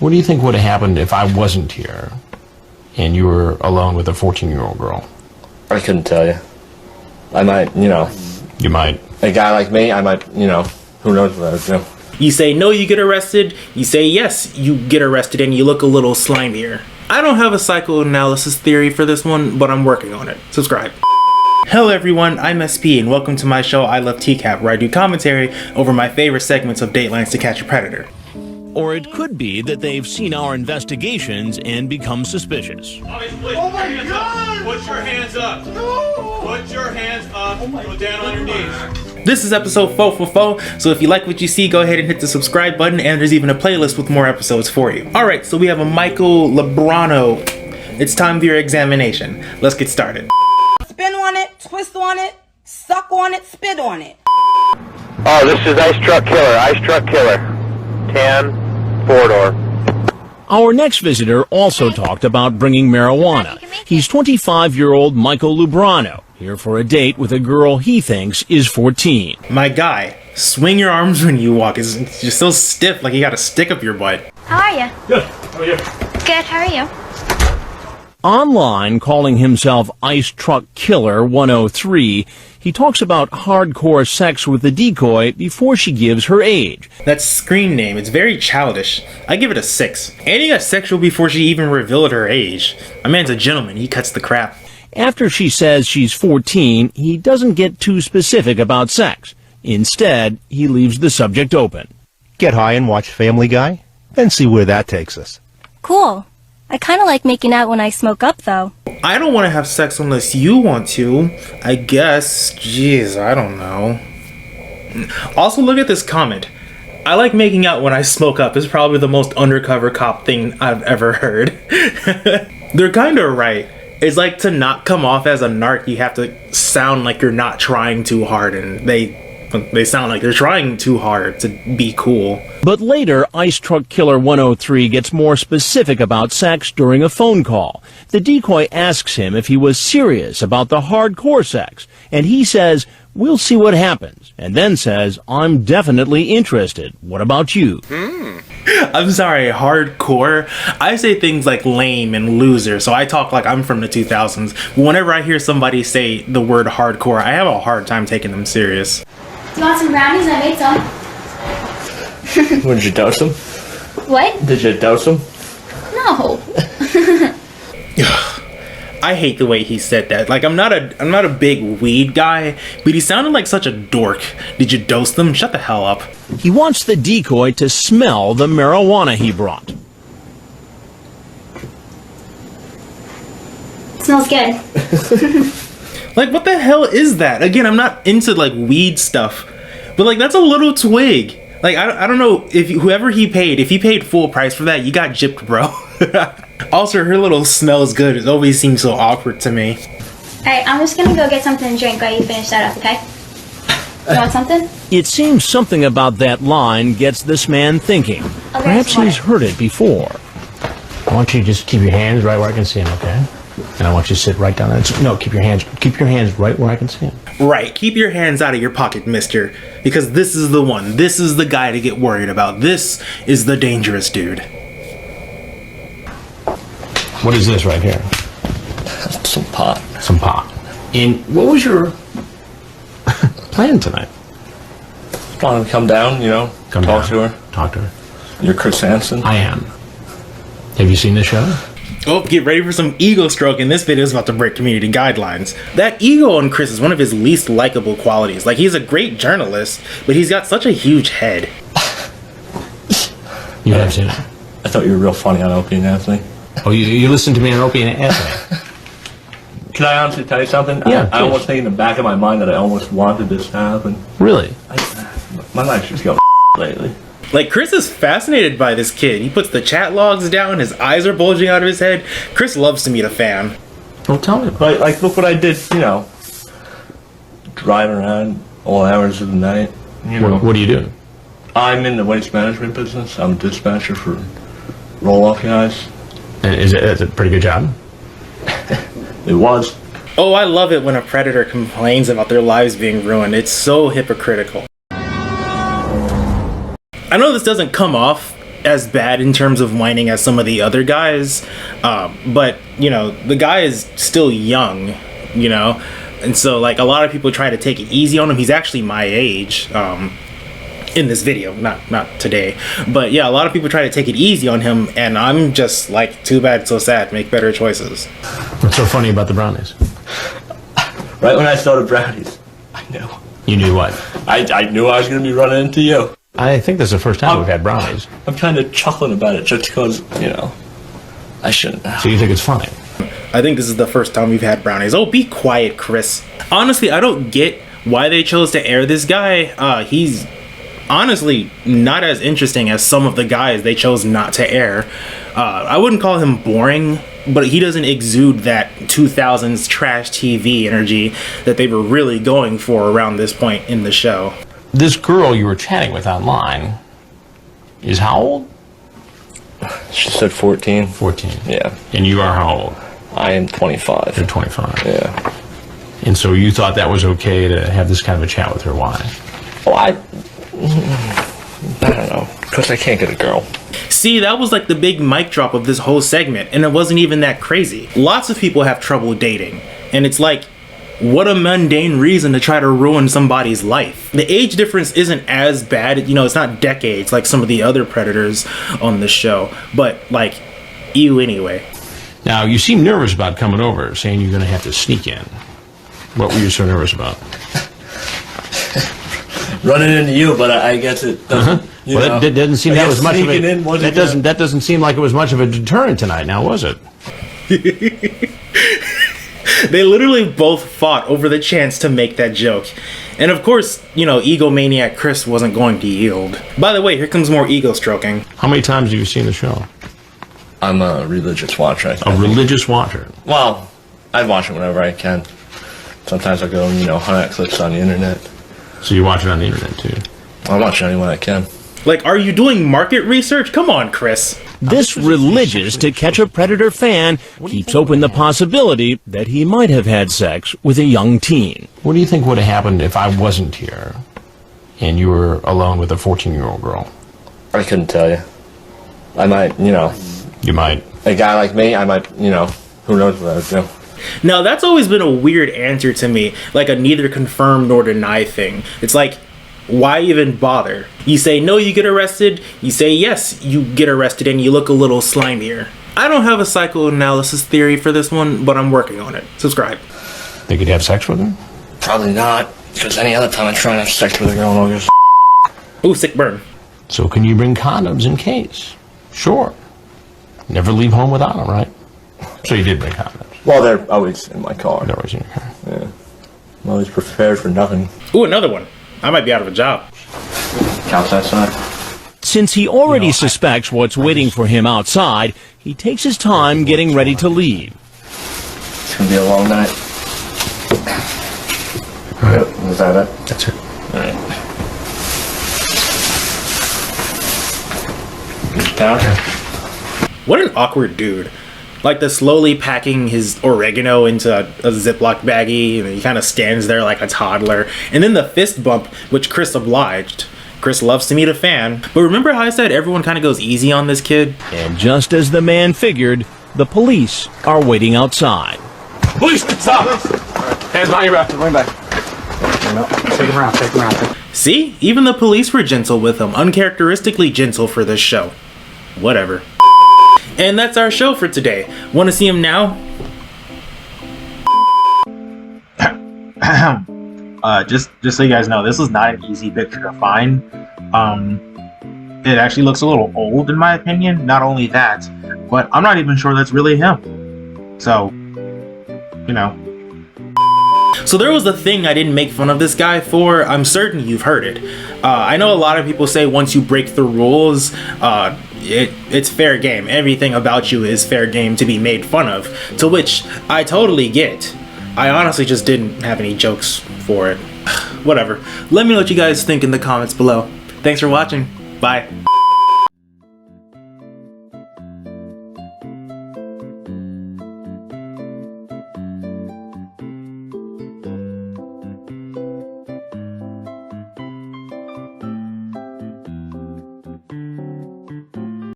What do you think would have happened if I wasn't here and you were alone with a 14-year-old girl? I couldn't tell you. I might, You might. A guy like me, I might, who knows what I would do. You say no, you get arrested. You say yes, you get arrested, and you look a little slimier. I don't have a psychoanalysis theory for this one, but I'm working on it. Subscribe. Hello everyone, I'm SP, and welcome to my show I Love TCAP, where I do commentary over my favorite segments of Datelines to Catch a Predator. Or it could be that they've seen our investigations and become suspicious. Oh my God! Put your hands up. No! Put your hands up. Go down on your knees. This is episode 4, so if you like what you see, go ahead and hit the subscribe button, and there's even a playlist with more episodes for you. Alright, so we have a Michael Lubrano. It's time for your examination. Let's get started. Spin on it, twist on it, suck on it, spit on it. Oh, this is Ice Truck Killer. 10, 4-door. Our next visitor also talked about bringing marijuana. He's 25-year-old Michael Lubrano, here for a date with a girl he thinks is 14. My guy, swing your arms when you walk. You're so stiff, like you got a stick up your butt. How are you? Good. How are you? Good, how are you? Online, calling himself Ice Truck Killer 103, he talks about hardcore sex with the decoy before she gives her age. That screen name, it's very childish. I give it a 6. Annie got sexual before she even revealed her age. My man's a gentleman, he cuts the crap. After she says she's 14, he doesn't get too specific about sex. Instead, he leaves the subject open. Get high and watch Family Guy, then see where that takes us. Cool. I kind of like making out when I smoke up, though. I don't want to have sex unless you want to. I guess. Jeez, I don't know. Also, look at this comment. I like making out when I smoke up is probably the most undercover cop thing I've ever heard. They're kind of right. It's like to not come off as a narc, you have to sound like you're not trying too hard, and they sound like they're trying too hard to be cool. But later, Ice Truck Killer 103 gets more specific about sex during a phone call. The decoy asks him if he was serious about the hardcore sex, and he says, "We'll see what happens," and then says, "I'm definitely interested. What about you?" I'm sorry, hardcore? I say things like lame and loser, so I talk like I'm from the 2000s. Whenever I hear somebody say the word hardcore, I have a hard time taking them serious. You want some brownies? I made some. Did you dose them? What? Did you dose them? No. I hate the way he said that. Like, I'm not a big weed guy, but he sounded like such a dork. Did you dose them? Shut the hell up. He wants the decoy to smell the marijuana he brought. Smells good. Like, what the hell is that? Again, I'm not into, like, weed stuff. But, like, that's a little twig. Like, I don't know if whoever he paid full price for that, you got gypped, bro. Also, her little smells good. It always seems so awkward to me. Alright, I'm just gonna go get something to drink while you finish that up, okay? You want something? It seems something about that line gets this man thinking. Perhaps he's heard it before. I want you to just keep your hands right where I can see them, okay? And I want you to sit right down there. No, keep your hands right where I can see them. Right, keep your hands out of your pocket, mister. Because this is the one. This is the guy to get worried about. This is the dangerous dude. What is this right here? Some pot. Some pot. And what was your plan tonight? Want to come down, talk to her. Talk to her. You're Chris Hansen. I am. Have you seen this show? Oh, get ready for some ego stroking. This video is about to break community guidelines. That ego on Chris is one of his least likable qualities. Like, he's a great journalist, but he's got such a huge head. You have seen it? I thought you were real funny on Opie and Anthony. Oh, you listened to me on Opie and Anthony? Can I honestly tell you something? Yeah, I almost think in the back of my mind that I almost wanted this to happen. Really? My life's just going lately. Like, Chris is fascinated by this kid. He puts the chat logs down, his eyes are bulging out of his head. Chris loves to meet a fan. Well, tell me. Like, look what I did, driving around all hours of the night. What are you doing? I'm in the waste management business. I'm a dispatcher for roll-off guys. And is it a pretty good job? It was. Oh, I love it when a predator complains about their lives being ruined. It's so hypocritical. I know this doesn't come off as bad in terms of whining as some of the other guys, but you know, the guy is still young, you know, and so like a lot of people try to take it easy on him. He's actually my age in this video, not today, but yeah, a lot of people try to take it easy on him, and I'm just like, too bad, so sad. Make better choices. What's so funny about the brownies? Right when I saw the brownies, I knew. You knew what? I knew I was going to be running into you. I think this is the first time we've had brownies. I'm kind of chuckling about it just because, you know, I shouldn't have. So you think it's funny? I think this is the first time we've had brownies. Oh, be quiet, Chris. Honestly, I don't get why they chose to air this guy. He's honestly not as interesting as some of the guys they chose not to air. I wouldn't call him boring, but he doesn't exude that 2000s trash TV energy that they were really going for around this point in the show. This girl you were chatting with online is how old? She said 14. 14. Yeah. And you are how old? I am 25. You're 25. Yeah. And so you thought that was okay to have this kind of a chat with her. Why? Well, I don't know. Because I can't get a girl. See, that was like the big mic drop of this whole segment, and it wasn't even that crazy. Lots of people have trouble dating, and it's like, what a mundane reason to try to ruin somebody's life. The age difference isn't as bad, you know, it's not decades like some of the other predators on the show, but like, ew anyway. Now, you seem nervous about coming over, saying you're going to have to sneak in. What were you so nervous about? Running into you, but I guess it doesn't. You know, that doesn't seem that was much of sneaking a. in wasn't That doesn't seem like it was much of a deterrent tonight. Now, was it? They literally both fought over the chance to make that joke. And of course, you know, egomaniac Chris wasn't going to yield. By the way, here comes more ego stroking. How many times have you seen the show? I'm a religious watcher. A religious watcher? Well, I watch it whenever I can. Sometimes I go, you know, hunt clips on the internet. So you watch it on the internet, too? I watch it when I can. Like, are you doing market research? Come on, Chris. This religious To Catch a Predator fan keeps open the possibility that he might have had sex with a young teen. What do you think would have happened if I wasn't here and you were alone with a 14-year-old girl? I couldn't tell you. I might, you know. You might. A guy like me, I might, you know, who knows what I would do. Now, that's always been a weird answer to me, like a neither confirm nor deny thing. It's like, why even bother? You say no, you get arrested. You say yes, you get arrested, and you look a little slimier. I don't have a psychoanalysis theory for this one, but I'm working on it. Subscribe. Think you'd have sex with her? Probably not, because any other time I try and have sex with a girl, I'll just... Ooh, sick burn. So can you bring condoms in case? Sure. Never leave home without them, right? So you did bring condoms? Well, they're always in my car. They're always in your car. Yeah. I'm always prepared for nothing. Ooh, another one. I might be out of a job. Counts outside. Since he already suspects what's waiting for him outside, he takes his time getting ready to leave. It's going to be a long night. Yep, is that it? That's it. All right. Down? What an awkward dude. Like the slowly packing his oregano into a Ziploc baggie, and he kind of stands there like a toddler. And then the fist bump, which Chris obliged. Chris loves to meet a fan. But remember how I said everyone kind of goes easy on this kid? And just as the man figured, the police are waiting outside. Police, stop! Hands behind your back. Bring back. Take him around. See? Even the police were gentle with him. Uncharacteristically gentle for this show. Whatever. And that's our show for today. Want to see him now? Just so you guys know, this is not an easy picture to find. It actually looks a little old in my opinion. Not only that, but I'm not even sure that's really him. So, you know. So there was a thing I didn't make fun of this guy for. I'm certain you've heard it. I know a lot of people say once you break the rules, it's fair game. Everything about you is fair game to be made fun of. To which I totally get. I honestly just didn't have any jokes for it. Whatever. Let me know what you guys think in the comments below. Thanks for watching. Bye.